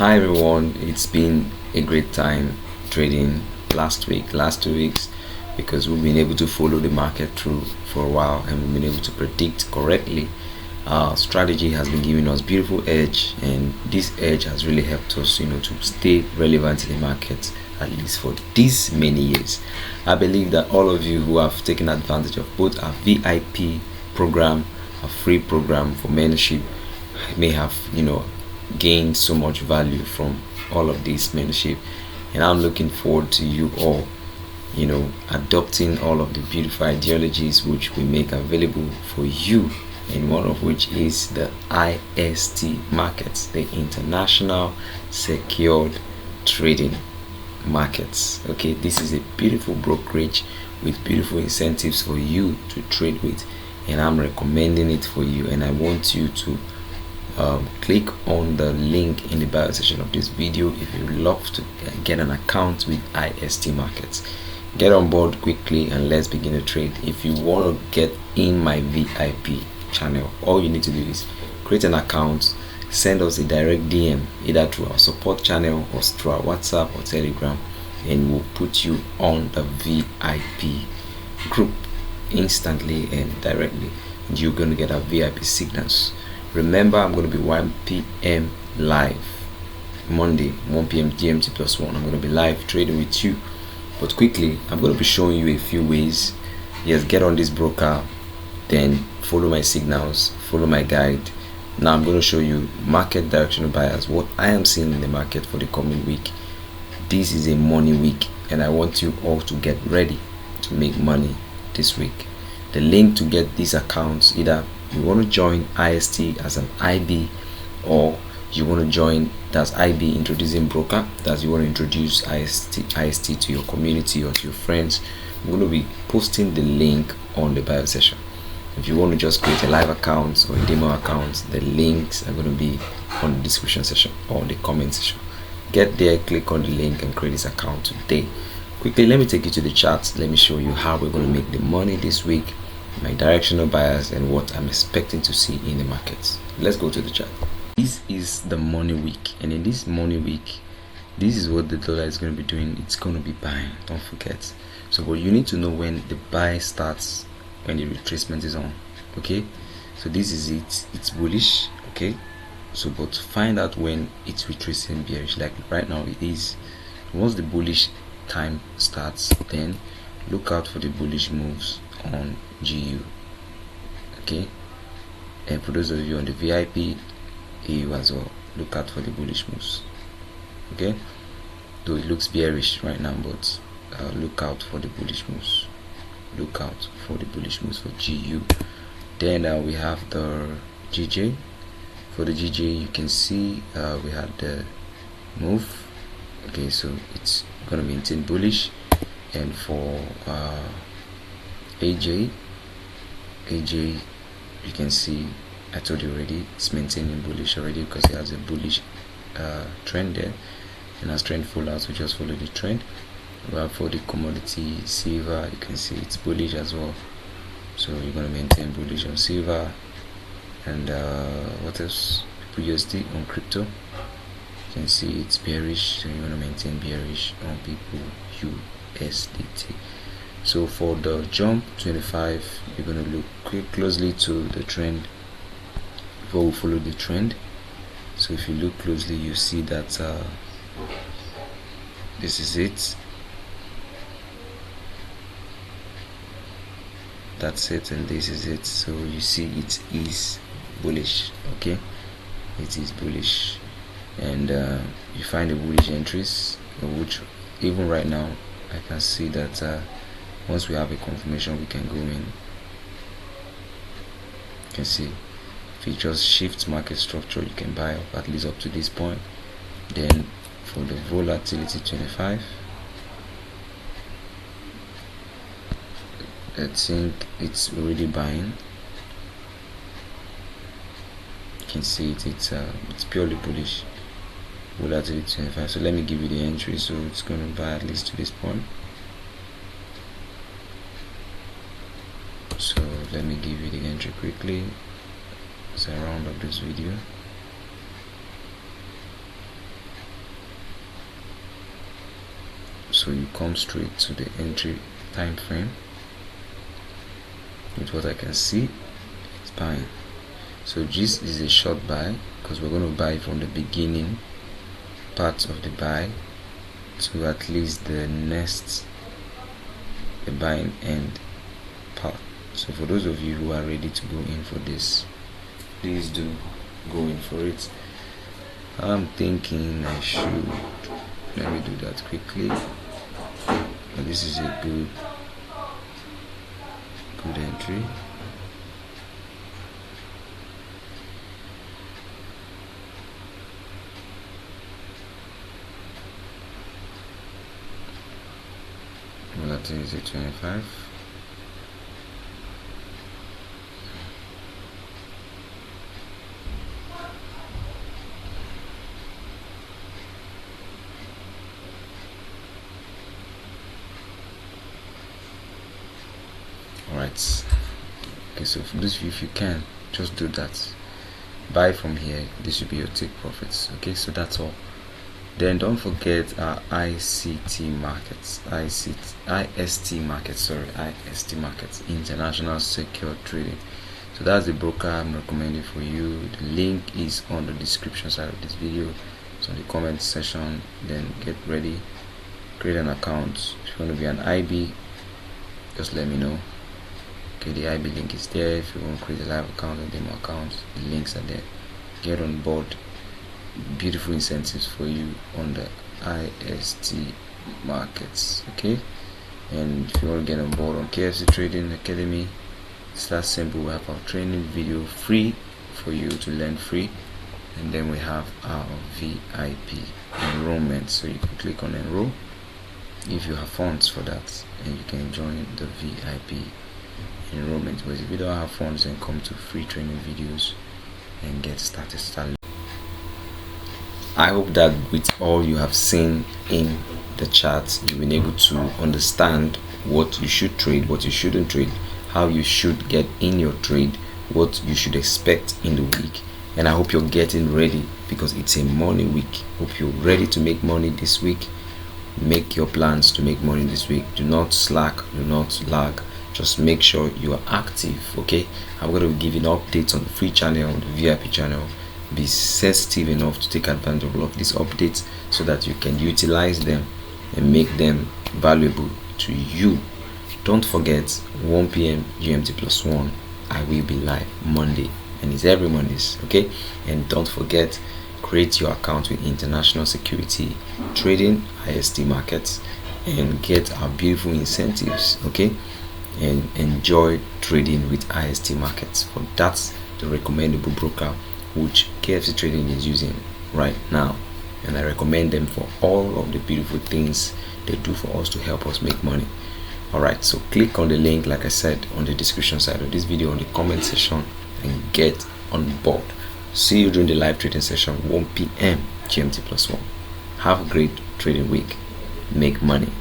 Hi everyone, it's been a great time trading last 2 weeks, because we've been able to follow the market through for a while and we've been able to predict correctly. Our strategy has been giving us beautiful edge, and this edge has really helped us to stay relevant in the market, at least for these many years. I believe that all of you who have taken advantage of both our VIP program, a free program for membership, may have gained so much value from all of this membership, and I'm looking forward to you all adopting all of the beautiful ideologies which we make available for you, and one of which is the IST markets, the International Secured Trading Markets. Okay, this is a beautiful brokerage with beautiful incentives for you to trade with, and I'm recommending it for you, and I want you to click on the link in the bio section of this video if you love to get an account with IST markets. Get on board quickly and let's begin a trade. If you want to get in my VIP channel, all you need to do is create an account, send us a direct DM either through our support channel or through our WhatsApp or Telegram, and we'll put you on the VIP group instantly and directly, and you're going to get our VIP signals. Remember, I'm going to be 1 p.m. live Monday, 1 p.m. GMT +1. I'm going to be live trading with you. But quickly, I'm going to be showing you a few ways. Yes, get on this broker, then follow my signals, follow my guide. Now I'm going to show you market directional bias, what I am seeing in the market for the coming week. This is a money week, and I want you all to get ready to make money this week. The link to get these accounts, either you want to join IST as an IB, or you want to join that's IB introducing broker, that you want to introduce IST to your community or to your friends. I'm going to be posting the link on the bio section. If you want to just create a live account or a demo account, the links are going to be on the description section or the comment section. Get there, click on the link and create this account today. Quickly, let me take you to the charts. Let me show you how we're going to make the money this week, my directional bias, and what I'm expecting to see in the markets. Let's go to the chart. This is the money week, and in this money week, this is what the dollar is going to be doing. It's going to be buying, don't forget. So but you need to know when the buy starts, when the retracement is on. Okay, so this is it, it's bullish. Okay, so but find out when it's retracing bearish, like right now it is. Once the bullish time starts, then look out for the bullish moves on GU. Okay, and for those of you on the VIP, EU as well, look out for the bullish moves. Okay, though it looks bearish right now, but look out for the bullish moves. Look out for the bullish moves for GU. Then we have the GJ. For the GJ, you can see we had the move. Okay, so it's gonna maintain bullish. And for AJ, you can see, I told you already, it's maintaining bullish already because it has a bullish trend there, and as trend follow out, we just follow the trend. Well, for the commodity silver, you can see it's bullish as well, so you're going to maintain bullish on silver. And what else? USD on crypto, you can see it's bearish, so you want to maintain bearish on people USDT. So for the jump 25, you're going to look closely to the trend before we follow the trend. So if you look closely, you see that this is it. That's it, and this is it. So you see it is bullish. Okay, it is bullish, and you find the bullish entries, which even right now I can see that once we have a confirmation, we can go in. You can see if it just shifts market structure, you can buy up at least up to this point. Then for the volatility 25, I think it's already buying. You can see it's purely bullish. Volatility 25. So let me give you the entry. So it's going to buy at least to this point. So let me give you the entry quickly as I round up this video. So you come straight to the entry time frame. With what I can see, it's buying. So this is a short buy because we're going to buy from the beginning part of the buy to at least the buying end part. So for those of you who are ready to go in for this, please do go in for it. I'm thinking I should, let me do that quickly. But this is a good entry. Volatility 25. Alright, okay, so for this view, if you can just do that, buy from here. This should be your take profits. Okay, so that's all. Then don't forget our IST markets, International Secure Trading. So that's the broker I'm recommending for you. The link is on the description side of this video. It's on the comment section. Then get ready, create an account. If you want to be an IB, just let me know. Okay, the IB link is there. If you want to create a live account or demo account, the links are there. Get on board. Beautiful incentives for you on the IST markets. Okay, and if you want to get on board on KFC Trading Academy, it's that simple. We have our training video free for you to learn free, and then we have our VIP enrollment. So you can click on enroll if you have funds for that, and you can join the VIP enrollment. But if you don't have funds, then come to free training videos and get started. I hope that with all you have seen in the charts, you've been able to understand what you should trade, what you shouldn't trade, how you should get in your trade, what you should expect in the week. And I hope you're getting ready because it's a money week. Hope you're ready to make money this week. Make your plans to make money this week. Do not slack, do not lag. Just make sure you are active. Okay, I'm going to be giving updates on the free channel, on the VIP channel. Be sensitive enough to take advantage of all of these updates so that you can utilize them and make them valuable to you. Don't forget 1 p.m. GMT plus 1 I will be live Monday, and it's every Mondays. Okay, and don't forget, create your account with International Security Trading IST markets and get our beautiful incentives. Okay, and enjoy trading with IST markets. For that's the recommendable broker which KFC Trading is using right now, and I recommend them for all of the beautiful things they do for us to help us make money. Alright, so click on the link like I said on the description side of this video, on the comment section, and get on board. See you during the live trading session 1 p.m. GMT plus 1. Have a great trading week. Make money.